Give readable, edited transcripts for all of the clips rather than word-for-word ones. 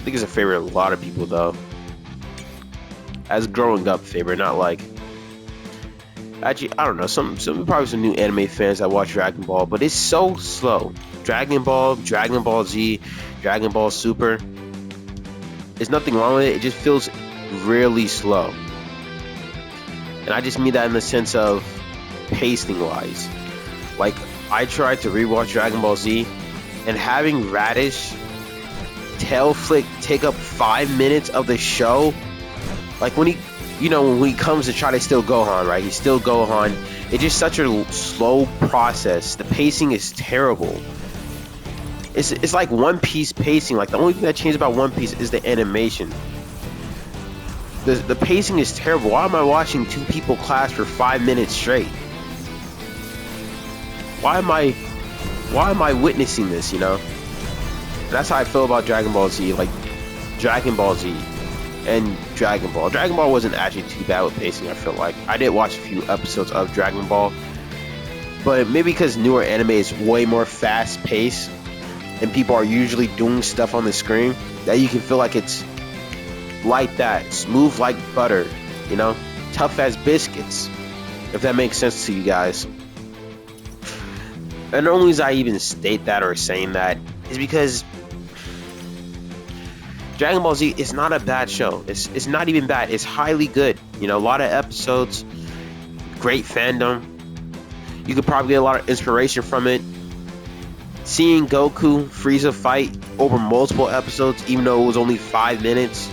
think it's a favorite of a lot of people though. As growing up favorite, not like actually I don't know, some probably some new anime fans that watch Dragon Ball, but it's so slow. Dragon Ball, Dragon Ball Z, Dragon Ball Super. There's nothing wrong with it. It just feels really slow. And I just mean that in the sense of pacing wise. Like I tried to rewatch Dragon Ball Z and having Radish tail flick take up 5 minutes of the show. Like when he comes to try to steal Gohan, right? He's still Gohan. It's just such a slow process. The pacing is terrible. It's like One Piece pacing. Like the only thing that changed about One Piece is the animation. The pacing is terrible. Why am I watching two people clash for 5 minutes straight? Why am I witnessing this, you know? That's how I feel about Dragon Ball Z. Like Dragon Ball Z and Dragon Ball. Dragon Ball wasn't actually too bad with pacing, I feel like. I did watch a few episodes of Dragon Ball, but maybe because newer anime is way more fast paced and people are usually doing stuff on the screen, that you can feel like it's like that, smooth like butter, you know, tough as biscuits, if that makes sense to you guys. And the only reason I even state that or saying that is because Dragon Ball Z is not a bad show. It's not even bad. It's highly good. You know, a lot of episodes, great fandom. You could probably get a lot of inspiration from it. Seeing Goku, Frieza fight over multiple episodes, even though it was only 5 minutes.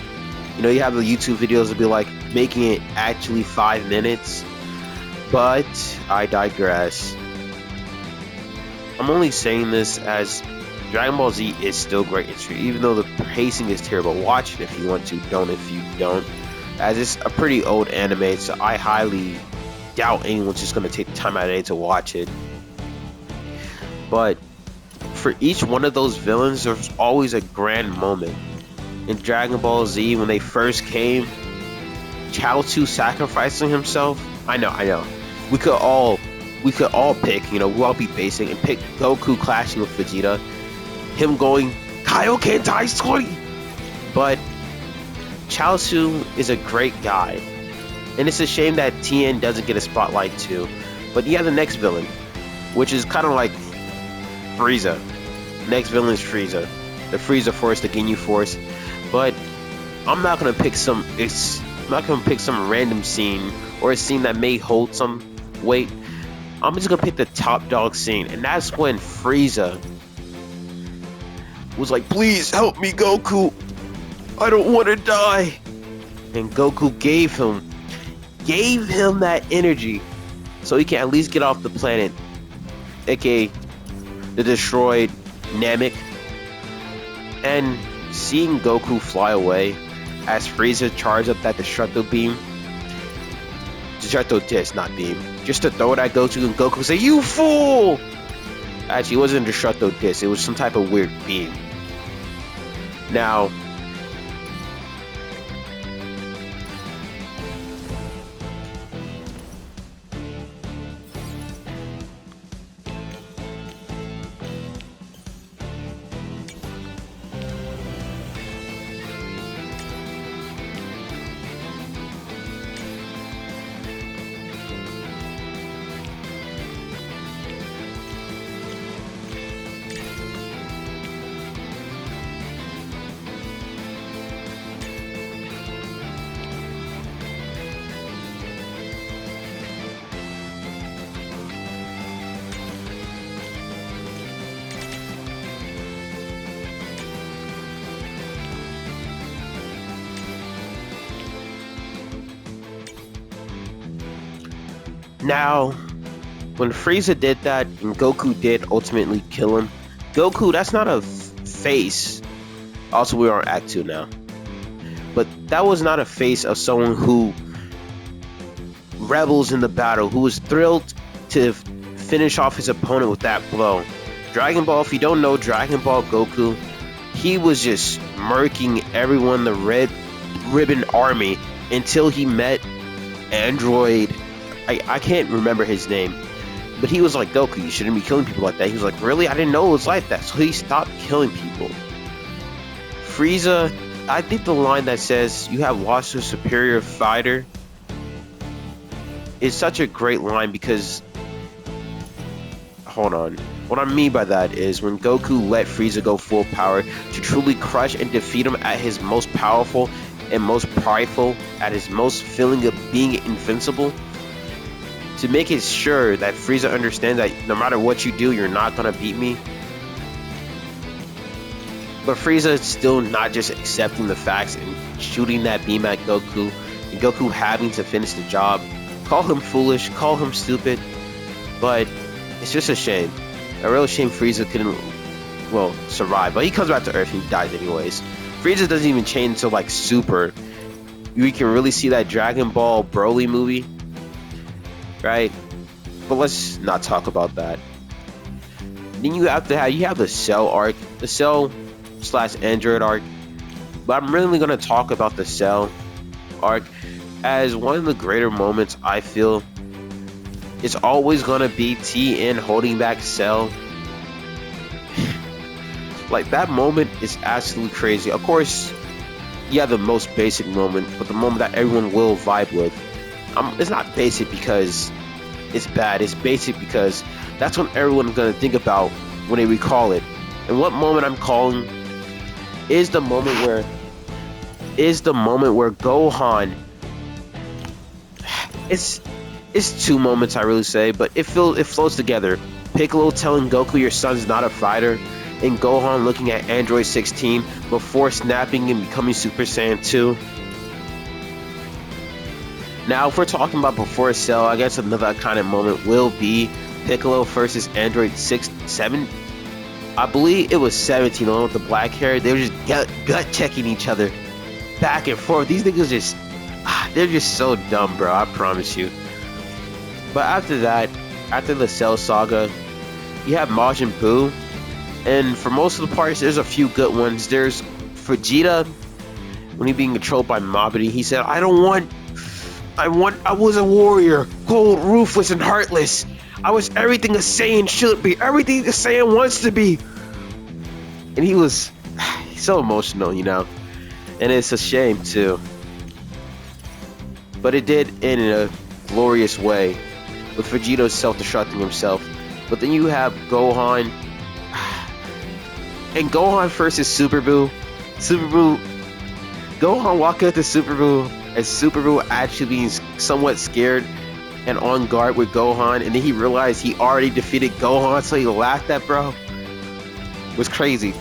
You know, you have the YouTube videos that be like making it actually 5 minutes. But I digress. I'm only saying this as Dragon Ball Z is still great. It's true, even though the pacing is terrible. Watch it if you want to. Don't if you don't. As it's a pretty old anime, so I highly doubt anyone's just going to take the time out of day to watch it. But for each one of those villains, there's always a grand moment. In Dragon Ball Z, when they first came, Chaozu sacrificing himself. I know. We could all pick, you know, we'll all be basic and pick Goku clashing with Vegeta. Him going Kaioken Taisui. But Chaozu is a great guy. And it's a shame that Tien doesn't get a spotlight too. But you have the next villain, which is kind of like Frieza. Next villain is Frieza. The Frieza Force, the Ginyu Force. But I'm not gonna pick some random scene or a scene that may hold some weight. I'm just gonna pick the top dog scene, and that's when Frieza was like, "Please help me, Goku. I don't want to die." And Goku gave him that energy so he can at least get off the planet, aka the destroyed Namek. And seeing Goku fly away as Frieza charged up that Destructo Beam, Destructo Disc, not beam, just to throw it at Goku, and Goku say, "You fool!" Actually, it wasn't a Destructo Disc, it was some type of weird beam. Now, when Frieza did that and Goku did ultimately kill him, Goku, that's not a face. Also, we're on Act 2 now. But that was not a face of someone who rebels in the battle, who was thrilled to finish off his opponent with that blow. Dragon Ball, if you don't know Dragon Ball Goku, he was just murking everyone, the Red Ribbon Army, until he met Android. I can't remember his name, but he was like, "Goku, you shouldn't be killing people like that." He was like, "Really? I didn't know it was like that." So he stopped killing people. Frieza, I think the line that says you have lost to a superior fighter is such a great line because, hold on. What I mean by that is when Goku let Frieza go full power to truly crush and defeat him at his most powerful and most prideful, at his most feeling of being invincible, to make it sure that Frieza understands that no matter what you do, you're not gonna beat me. But Frieza is still not just accepting the facts and shooting that beam at Goku, and Goku having to finish the job. Call him foolish, call him stupid, but it's just a shame. A real shame Frieza couldn't, well, survive. But he comes back to Earth and he dies anyways. Frieza doesn't even change until like Super. We can really see that Dragon Ball Broly movie, right? But let's not talk about that. Then you have the Cell arc, the Cell / Android arc. But I'm really gonna talk about the Cell arc as one of the greater moments. I feel it's always gonna be TN holding back Cell. Like, that moment is absolutely crazy. Of course, yeah, the most basic moment, but the moment that everyone will vibe with. It's not basic because it's bad. It's basic because that's what everyone's gonna think about when they recall it. And what moment I'm calling is the moment where Gohan. It's two moments, I really say, but it flows together. Piccolo telling Goku your son's not a fighter, and Gohan looking at Android 16 before snapping and becoming Super Saiyan 2. Now, if we're talking about before Cell, I guess another kind of moment will be Piccolo versus Android 7. I believe it was 17, the one with the black hair. They were just gut checking each other back and forth. These niggas they're just so dumb, bro. I promise you. But after that, after the Cell saga, you have Majin Buu, and for most of the parts, there's a few good ones. There's Vegeta when he being controlled by Mabedi. He said, I was a warrior, cold, ruthless, and heartless. I was everything a Saiyan should be, everything a Saiyan wants to be. And he's so emotional, you know, and it's a shame too. But it did end in a glorious way, with Vegeta self-destructing himself. But then you have Gohan, and Gohan versus Super Buu. Gohan walking up to Super Buu, and Super Buu actually being somewhat scared and on guard with Gohan, and then he realized he already defeated Gohan, so he laughed at bro. It was crazy.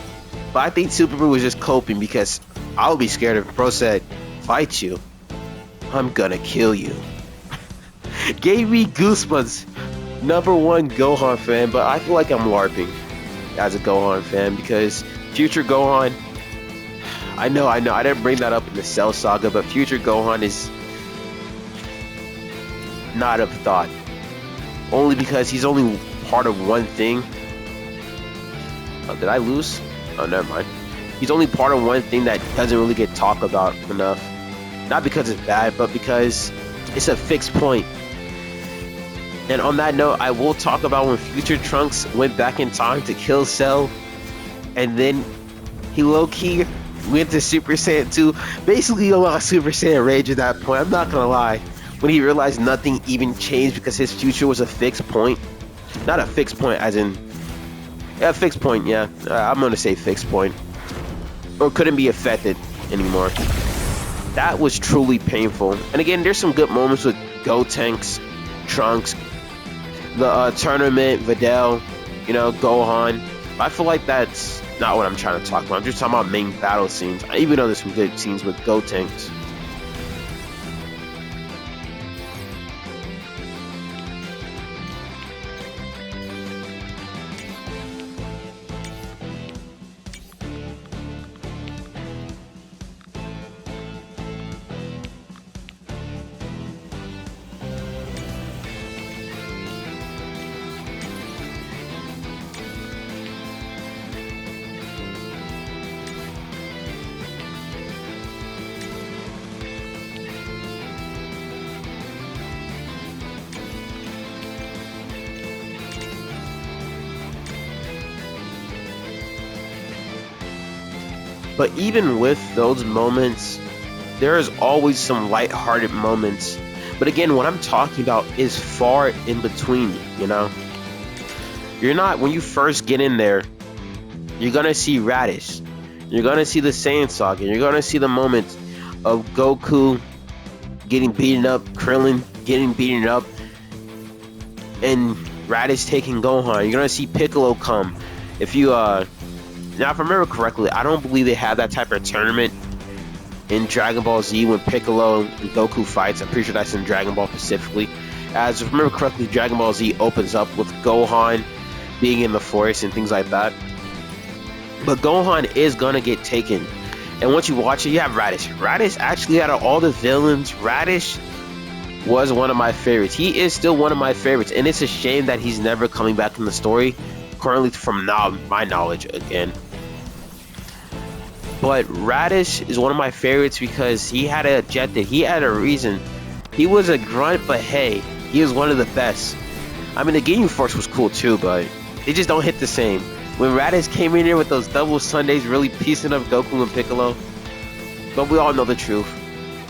But I think Super Buu was just coping because I would be scared if bro said, fight you, I'm gonna kill you. Gave me goosebumps. #1 Gohan fan, but I feel like I'm LARPing as a Gohan fan because future Gohan, I know, I didn't bring that up in the Cell saga, but future Gohan is not of thought. Only because he's only part of one thing. Oh, did I lose? Oh, never mind. He's only part of one thing that doesn't really get talked about enough. Not because it's bad, but because it's a fixed point. And on that note, I will talk about when Future Trunks went back in time to kill Cell, and then he low-key went to Super Saiyan 2. Basically, he lost Super Saiyan Rage at that point. I'm not gonna lie. When he realized nothing even changed because his future was a fixed point. Not a fixed point as in... Yeah, fixed point, yeah. I'm gonna say fixed point. Or couldn't be affected anymore. That was truly painful. And again, there's some good moments with Gotenks, Trunks, the tournament, Videl, you know, Gohan. I feel like that's not what I'm trying to talk about. I'm just talking about main battle scenes. Even though there's some good scenes with Gotenks. But even with those moments, there is always some light-hearted moments. But again, what I'm talking about is far in between, you know? You're not, when you first get in there, you're gonna see Radish. You're gonna see the Saiyan Saga. You're gonna see the moments of Goku getting beaten up, Krillin getting beaten up, and Radish taking Gohan. You're gonna see Piccolo come. If you now, if I remember correctly, I don't believe they have that type of tournament in Dragon Ball Z when Piccolo and Goku fights. I'm pretty sure that's in Dragon Ball specifically. As if I remember correctly, Dragon Ball Z opens up with Gohan being in the forest and things like that. But Gohan is gonna get taken. And once you watch it, you have Radish. Radish, actually, out of all the villains, Radish was one of my favorites. He is still one of my favorites. And it's a shame that he's never coming back in the story. Currently, from now, my knowledge, again. But Radish is one of my favorites because he had an objective. He had a reason. He was a grunt, but hey, he was one of the best. I mean, the Ginyu Force was cool too, but they just don't hit the same. When Radish came in here with those double Sundays, really piecing up Goku and Piccolo. But we all know the truth.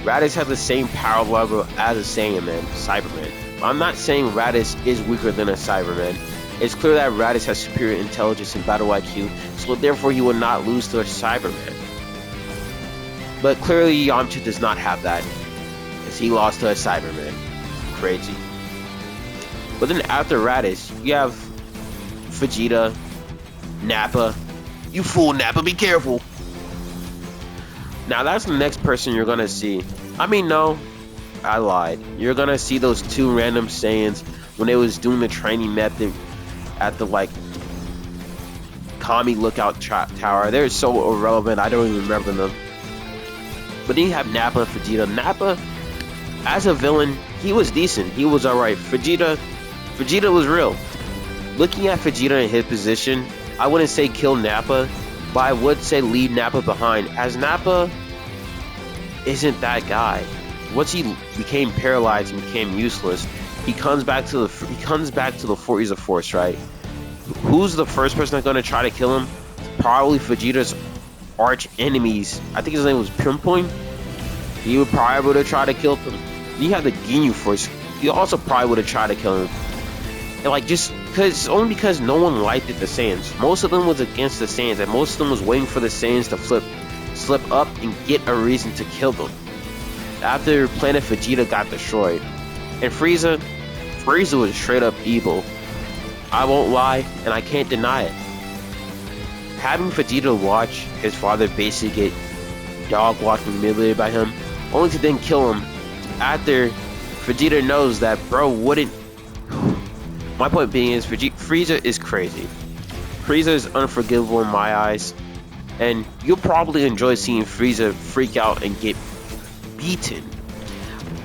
Radish has the same power level as a Saiyaman, Cyberman. I'm not saying Radish is weaker than a Cyberman. It's clear that Radish has superior intelligence and battle IQ, so therefore he will not lose to a Cyberman. But clearly Yamcha does not have that, as he lost to a Cyberman. Crazy. But then after Radish, you have Vegeta, Nappa. You fool, Nappa, be careful. Now that's the next person you're gonna see. I mean, no, I lied. You're gonna see those two random Saiyans when they was doing the training method at the like Kami Lookout Tower. They're so irrelevant, I don't even remember them. But then you have Nappa and Vegeta. Nappa, as a villain, he was decent. He was alright. Vegeta was real. Looking at Vegeta in his position, I wouldn't say kill Nappa, but I would say leave Nappa behind, as Nappa isn't that guy. Once he became paralyzed and became useless, he comes back to the Frieza Force, right? Who's the first person that's gonna try to kill him? Probably Vegeta's arch enemies. I think his name was Pinpoint. He would probably would have tried to kill him. You have the Ginyu Force. He also probably would have tried to kill him. And like just only because no one liked it, the Saiyans. Most of them was against the Saiyans, and most of them was waiting for the Saiyans to slip up and get a reason to kill them. After Planet Vegeta got destroyed, and Frieza was straight up evil. I won't lie, and I can't deny it. Having Vegeta watch his father basically get dog-walked and humiliated by him, only to then kill him after Vegeta knows that bro wouldn't. My point being is Frieza is crazy. Frieza is unforgivable in my eyes, and you'll probably enjoy seeing Frieza freak out and get beaten.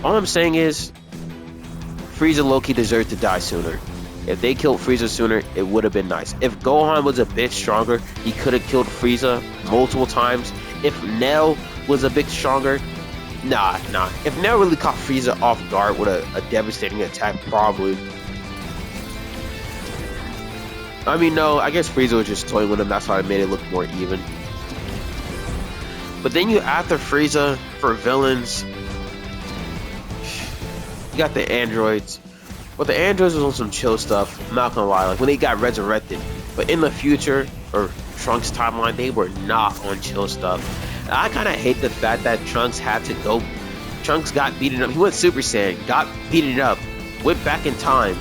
All I'm saying is Frieza low-key deserved to die sooner. If they killed Frieza sooner, it would have been nice. If Gohan was a bit stronger, he could have killed Frieza multiple times. If Nell was a bit stronger, nah. If Nell really caught Frieza off guard with a devastating attack, probably. I mean, no, I guess Frieza was just toying with him. That's why I made it look more even. But then after Frieza, for villains, you got the androids. Well, the androids was on some chill stuff, I'm not gonna lie, like when they got resurrected. But in the future, or Trunks' timeline, they were not on chill stuff. And I kind of hate the fact that Trunks had to go. Trunks got beaten up. He went Super Saiyan, got beaten up, went back in time,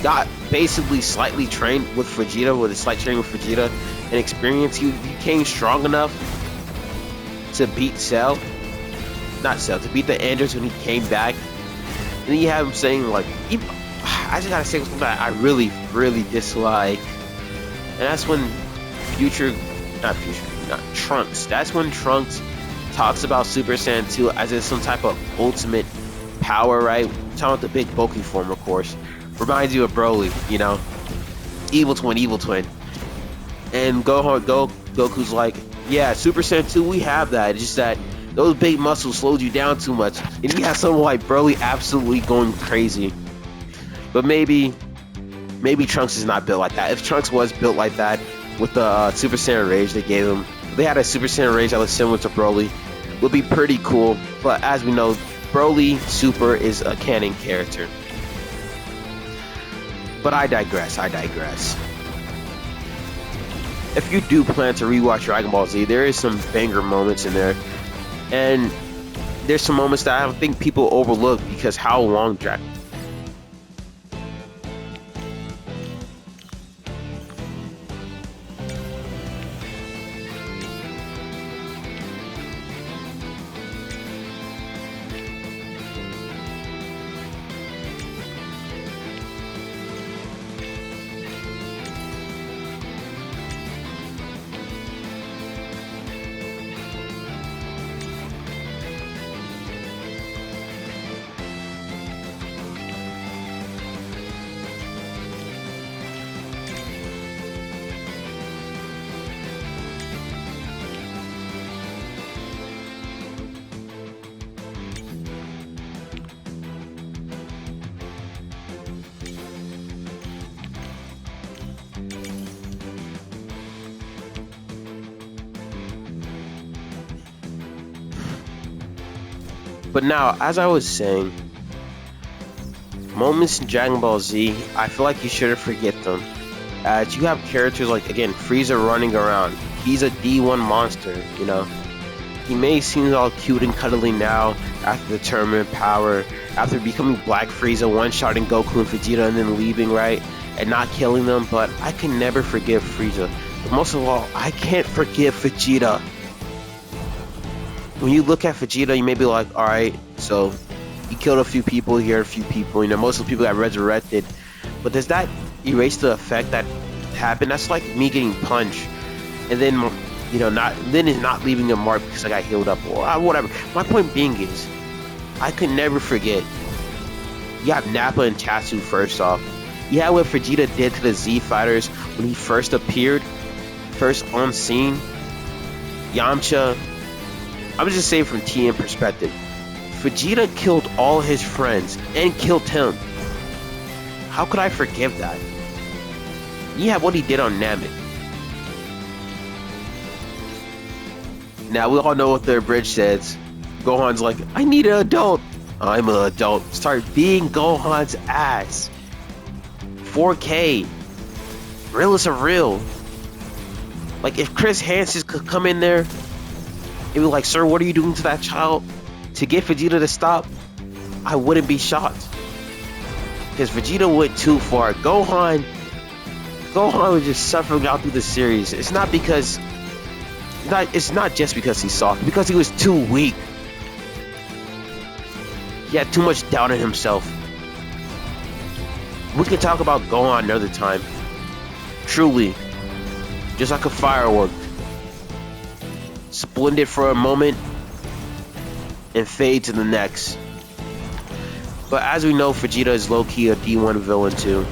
got basically slightly trained with Vegeta, with a slight training with Vegeta, and experience. He became strong enough to beat Cell. Not Cell, to beat the androids when he came back. And then you have him saying, like, I just gotta say something that I really, really dislike. And that's when Trunks. That's when Trunks talks about Super Saiyan 2 as if some type of ultimate power, right? Talking about the big bulky form, of course. Reminds you of Broly, you know? Evil twin. And Goku's like, yeah, Super Saiyan 2, we have that. It's just that those big muscles slowed you down too much. And you have someone like Broly absolutely going crazy. But maybe Trunks is not built like that. If Trunks was built like that with the Super Saiyan Rage they gave him, they had a Super Saiyan race that was similar to Broly. Would be pretty cool, but as we know, Broly Super is a canon character. But I digress. If you do plan to rewatch Dragon Ball Z, there is some banger moments in there, and there's some moments that I don't think people overlook because how long Dragon. But now, as I was saying, moments in Dragon Ball Z, I feel like you shouldn't forget them. As you have characters like, again, Frieza running around. He's a D1 monster, you know. He may seem all cute and cuddly now after the tournament power, after becoming Black Frieza, one-shotting Goku and Vegeta and then leaving, right? And not killing them, but I can never forgive Frieza. But most of all, I can't forgive Vegeta. When you look at Vegeta, you may be like, alright, so he killed a few people, he hurt a few people, you know, most of the people got resurrected. But does that erase the effect that happened? That's like me getting punched, and then, you know, it's not leaving a mark because I got healed up or whatever. My point being is, I could never forget. You have Nappa and Tatsu first off. You have what Vegeta did to the Z Fighters when he first appeared, first on scene. Yamcha. I'm just saying from TM perspective, Vegeta killed all his friends and killed him. How could I forgive that? You have what he did on Namek. Now we all know what their bridge says. Gohan's like, I need an adult. I'm an adult. Start being Gohan's ass. 4K. Realest of real. Like if Chris Hansen could come in there, it'd be like, sir, what are you doing to that child? To get Vegeta to stop, I wouldn't be shocked. Because Vegeta went too far. Gohan was just suffering out through the series. It's not just because he's soft, because he was too weak. He had too much doubt in himself. We can talk about Gohan another time. Truly, just like a firework. Splendid for a moment and fade to the next. But as we know, Vegeta is low-key a D1 villain too.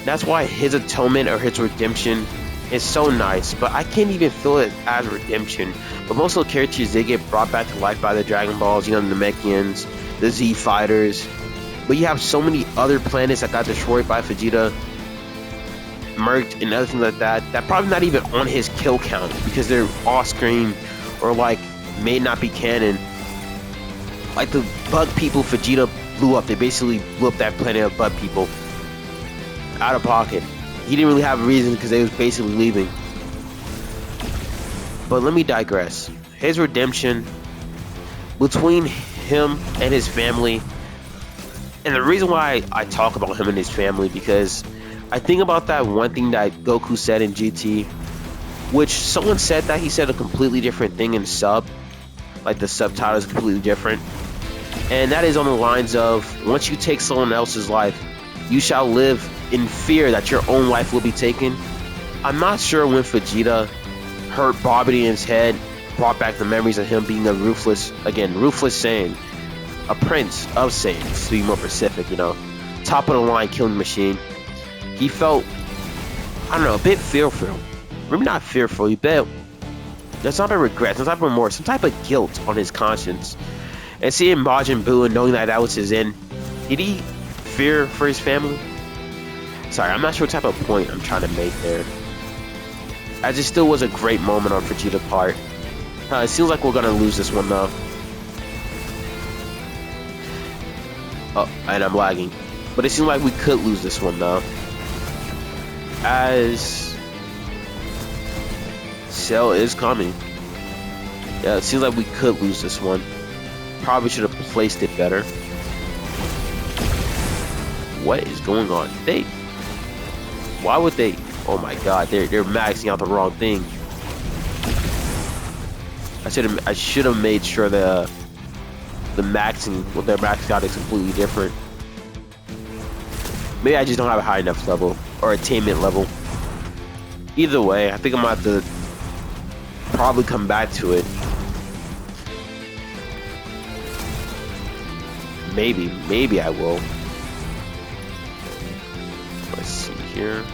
That's why his atonement or his redemption is so nice, but I can't even feel it as redemption. But most of the characters, they get brought back to life by the Dragon Balls, you know, the Namekians, the Z Fighters. But you have so many other planets that got destroyed by Vegeta, murked and other things like that, that probably not even on his kill count because they're off screen or like may not be canon. Like the bug people Vegeta blew up, they basically blew up that planet of bug people out of pocket. He didn't really have a reason because they was basically leaving. But let me digress. His redemption between him and his family, and the reason why I talk about him and his family, because I think about that one thing that Goku said in GT, which someone said that he said a completely different thing in sub, like the subtitle is completely different, and that is on the lines of, once you take someone else's life, you shall live in fear that your own life will be taken. I'm not sure when Vegeta hurt Babidi in his head, brought back the memories of him being a ruthless Saiyan, a prince of Saiyans, to be more specific, you know, top of the line killing machine. He felt, I don't know, a bit fearful. Maybe not fearful, he felt there's some type of regret, some type of remorse, some type of guilt on his conscience. And seeing Majin Buu and knowing that was his end, did he fear for his family? Sorry, I'm not sure what type of point I'm trying to make there. as it still was a great moment on Vegeta's part. It seems like we're gonna lose this one though. Oh, and I'm lagging. But it seems like we could lose this one though. As Cell is coming. Yeah, it seems like we could lose this one. Probably should have placed it better. What is going on? Why would they? Oh my God, they're maxing out the wrong thing. I should have made sure the maxing, what they're maxing out is completely different. Maybe I just don't have a high enough level or attainment level. Either way, I think I'm gonna have to probably come back to it. Maybe I will. Let's see here.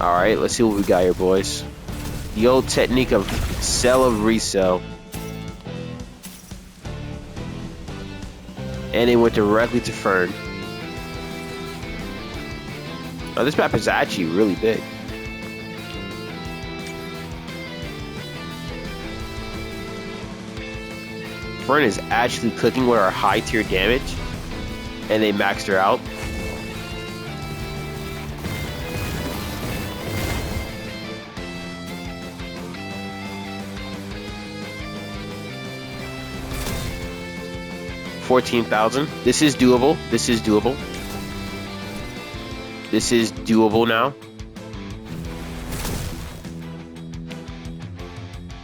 Alright, let's see what we got here, boys. The old technique of sell of resell. And it went directly to Fern. Now this map is actually really big. Fern is actually cooking with our high tier damage. And they maxed her out. $14,000. This is doable. This is doable. This is doable now.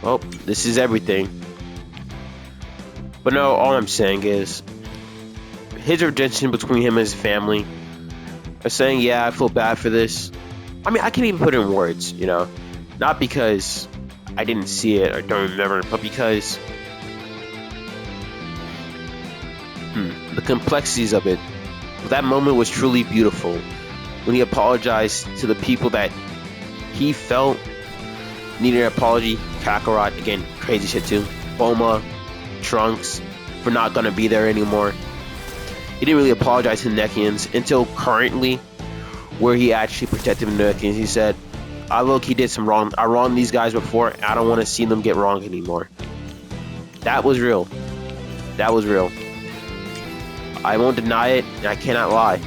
Oh, this is everything. But no, all I'm saying is his redemption between him and his family are saying, yeah, I feel bad for this. I mean, I can't even put it in words, you know, not because I didn't see it or don't remember, but because the complexities of it. That moment was truly beautiful when he apologized to the people that he felt needed an apology. Kakarot, again, crazy shit too. Bulma, Trunks, for not gonna be there anymore. He didn't really apologize to the Namekians until currently, where he actually protected the Namekians. He said, I look, he did some wrong. I wronged these guys before. I don't want to see them get wronged anymore. That was real. That was real. I won't deny it, and I cannot lie.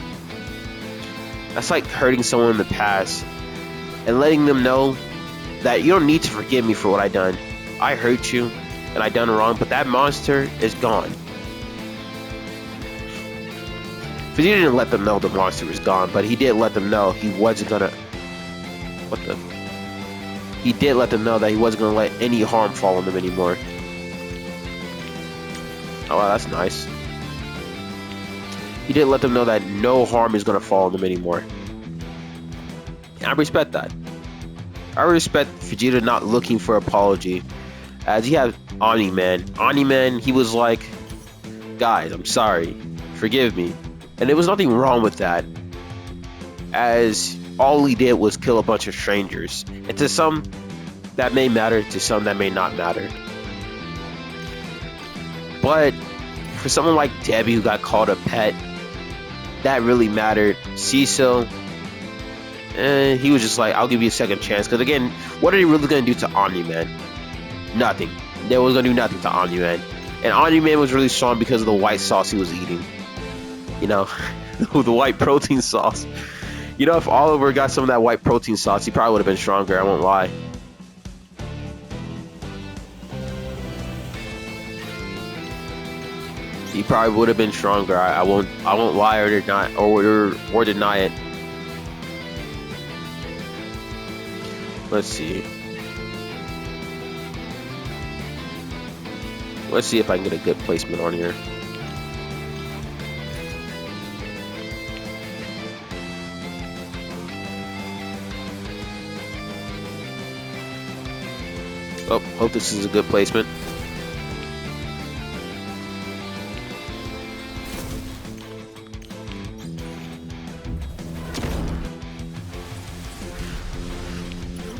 That's like hurting someone in the past and letting them know that you don't need to forgive me for what I done. I hurt you, and I done wrong, but that monster is gone. Because he didn't let them know the monster was gone, but he did let them know he wasn't gonna... What the... He did let them know that he wasn't gonna let any harm fall on them anymore. Oh wow, that's nice. He did let them know that no harm is gonna fall on them anymore. And I respect that. I respect Vegeta not looking for apology. As he had Oni-Man. Oni-Man, he was like, guys, I'm sorry. Forgive me. And there was nothing wrong with that. As all he did was kill a bunch of strangers. And to some, that may matter. To some, that may not matter. But for someone like Debbie who got called a pet, that really mattered. Cecil, he was just like, I'll give you a second chance. Because again, what are they really going to do to Omni-Man? Nothing. They was going to do nothing to Omni-Man. And Omni-Man was really strong because of the white sauce he was eating. You know, the white protein sauce. You know, if Oliver got some of that white protein sauce, he probably would have been stronger, I won't lie. He probably would have been stronger. I won't lie or deny or deny it. Let's see. Let's see if I can get a good placement on here. Oh, hope this is a good placement.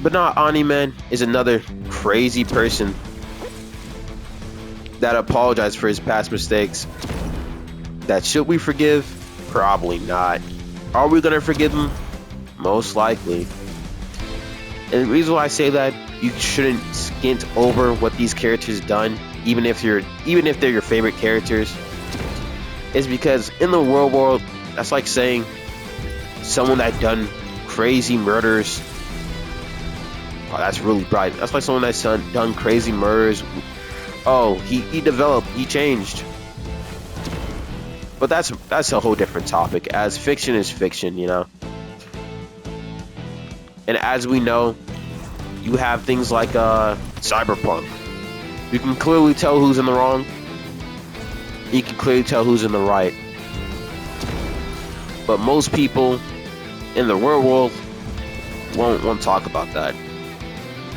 But not Oniman is another crazy person that apologized for his past mistakes. That should we forgive? Probably not. Are we gonna forgive him? Most likely. And the reason why I say that you shouldn't skint over what these characters done, even if they're your favorite characters, is because in the real world, that's like saying someone that done crazy murders. Oh, that's really bright. That's like someone that's done crazy murders. Oh, he developed, he changed. But that's a whole different topic, as fiction is fiction, you know. And as we know, you have things like Cyberpunk. You can clearly tell who's in the wrong. You can clearly tell who's in the right. But most people in the real world won't talk about that.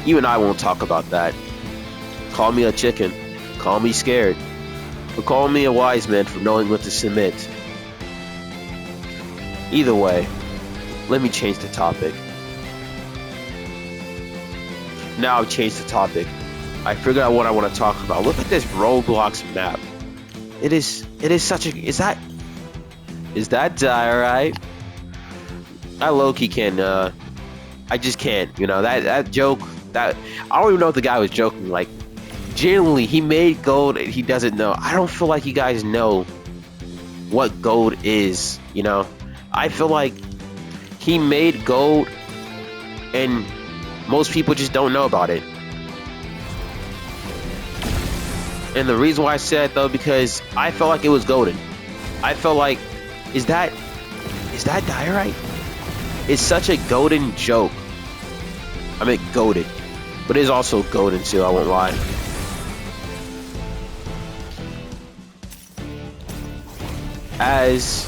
Even I won't talk about that. Call me a chicken. Call me scared. But call me a wise man for knowing what to submit. Either way, let me change the topic. Now I've changed the topic. I figured out what I want to talk about. Look at this Roblox map. It is such a... Is that Diorite? I low-key can, I just can't, you know, that joke, that... I don't even know if the guy was joking, like, genuinely, he made gold and he doesn't know. I don't feel like you guys know what gold is, you know? I feel like he made gold and most people just don't know about it. And the reason why I said though, because I felt like it was golden. I felt like, is that Diorite? It's such a golden joke. I mean, goaded. But it is also golden too, I won't lie. As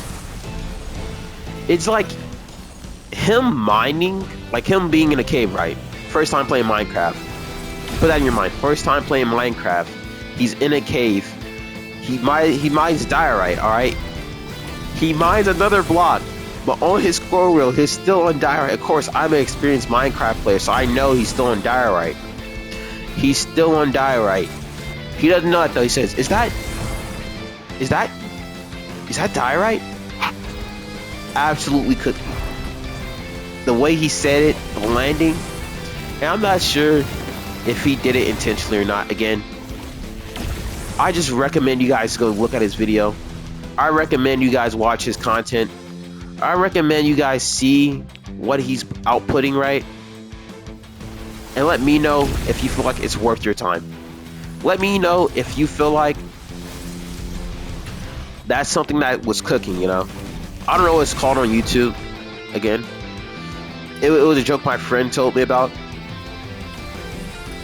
it's like him mining, like him being in a cave, right? First time playing Minecraft. Put that in your mind. First time playing Minecraft. He's in a cave. He mines diorite, alright? He mines another block. But on his scroll reel, he's still on diorite. Of course, I'm an experienced Minecraft player, so I know he's still on diorite. He's still on diorite. He doesn't know it though. He says, is that diorite? Absolutely could. The way he said it, the landing, and I'm not sure if he did it intentionally or not. Again, I just recommend you guys go look at his video. I recommend you guys watch his content. I recommend you guys see what he's outputting, right? And let me know if you feel like it's worth your time. Let me know if you feel like that's something that was cooking, you know? I don't know what it's called on YouTube. Again, it was a joke my friend told me about.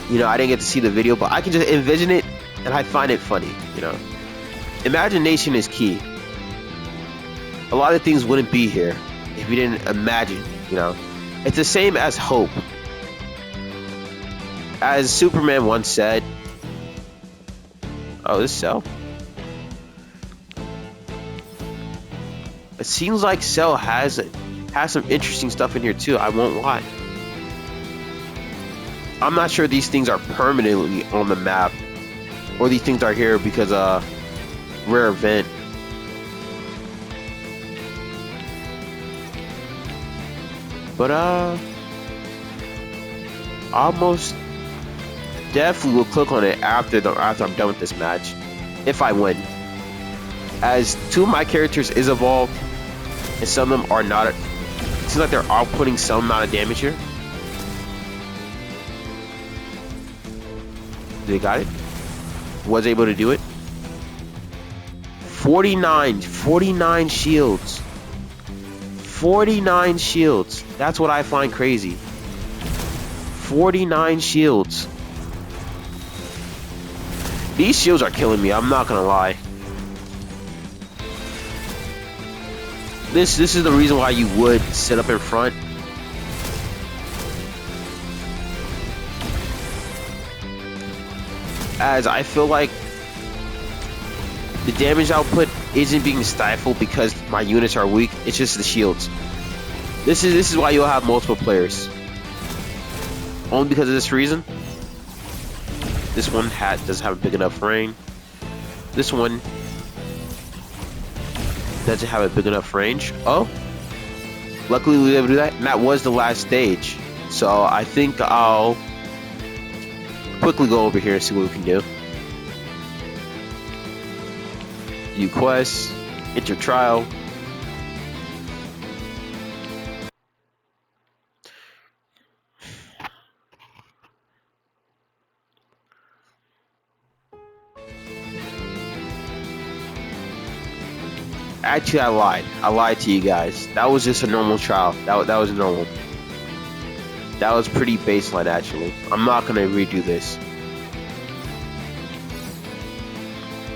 You know, I didn't get to see the video, but I can just envision it, and I find it funny, you know? Imagination is key. A lot of things wouldn't be here if you didn't imagine, you know? It's the same as hope. As Superman once said... Oh, this Cell? It seems like Cell has some interesting stuff in here too, I won't lie. I'm not sure these things are permanently on the map, or these things are here because rare event. But almost definitely will click on it after I'm done with this match, if I win. As two of my characters is evolved, and some of them are not. It seems like they're outputting some amount of damage here. They got it. Was able to do it. 49 shields. 49 shields. That's what I find crazy. 49 shields. These shields are killing me, I'm not gonna lie. This is the reason why you would sit up in front. As I feel like the damage output isn't being stifled because my units are weak. It's just the shields. This is why you'll have multiple players. Only because of this reason. This one doesn't have a big enough range. This one doesn't have a big enough range. Oh, luckily we were able to do that, and that was the last stage. So I think I'll quickly go over here and see what we can do. View quests, enter trial. Actually, I lied. I lied to you guys. That was just a normal trial. That was normal. That was pretty baseline, actually. I'm not gonna redo this.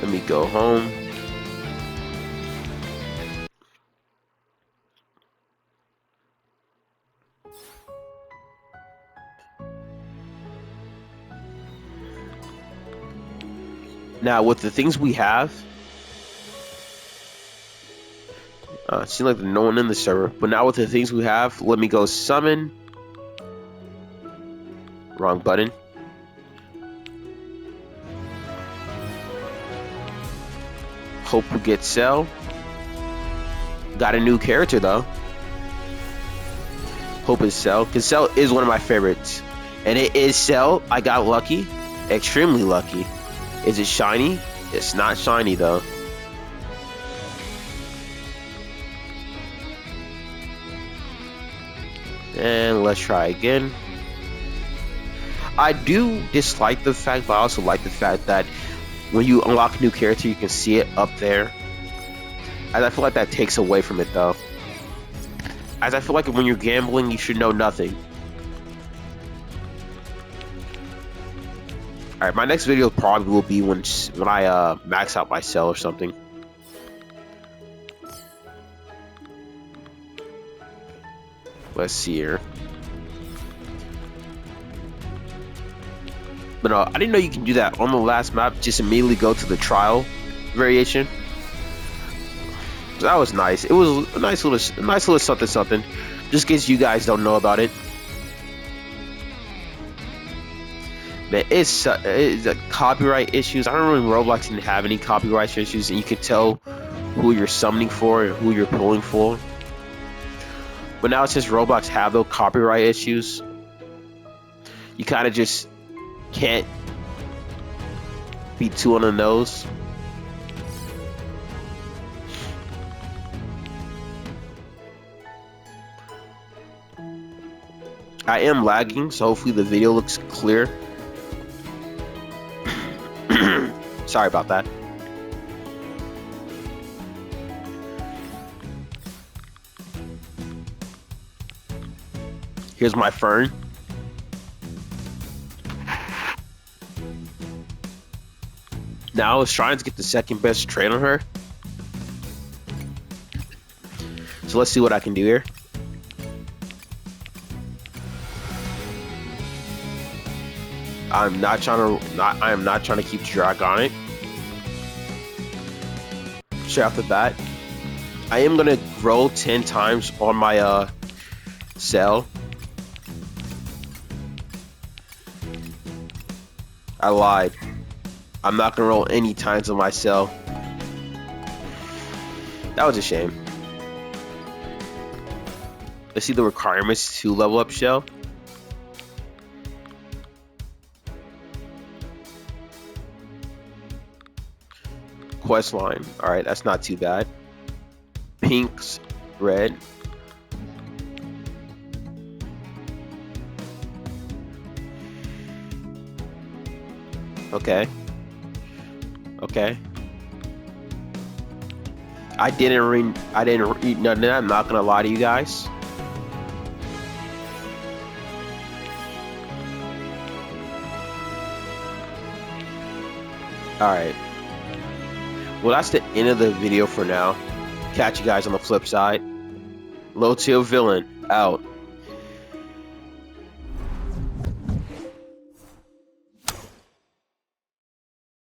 Let me go home. Now, with the things we have, it seems like there's no one in the server. But now with the things we have, let me go summon. Wrong button. Hope we get Cell. Got a new character though. Hope is Cell, because Cell is one of my favorites. And it is Cell. I got lucky. Extremely lucky. Is it shiny? It's not shiny though. And let's try again. I do dislike the fact, but I also like the fact that when you unlock a new character, you can see it up there. As I feel like that takes away from it though. As I feel like when you're gambling, you should know nothing. Alright, my next video probably will be when I max out my Cell or something. Let's see here. But I didn't know you can do that on the last map. Just immediately go to the trial variation. So that was nice. It was a nice little something. Just in case you guys don't know about it. Man, it's copyright issues. I don't really Roblox didn't have any copyright issues, and you can tell who you're summoning for and who you're pulling for. But now since Roblox have those copyright issues, you kind of just can't be too on the nose. I am lagging, so hopefully the video looks clear. Sorry about that. Here's my Fern. Now I was trying to get the second best trade on her. So let's see what I can do here. I am not trying to keep Dragonic. Straight off the bat. I am gonna roll 10 times on my Cell. I lied. I'm not gonna roll any times on my Cell. That was a shame. Let's see the requirements to level up Shell. Quest line. Alright, that's not too bad. Pinks, red. Okay. Okay. I didn't read none of that. I'm not gonna lie to you guys. Alright. Well, that's the end of the video for now. Catch you guys on the flip side. Low tier villain out.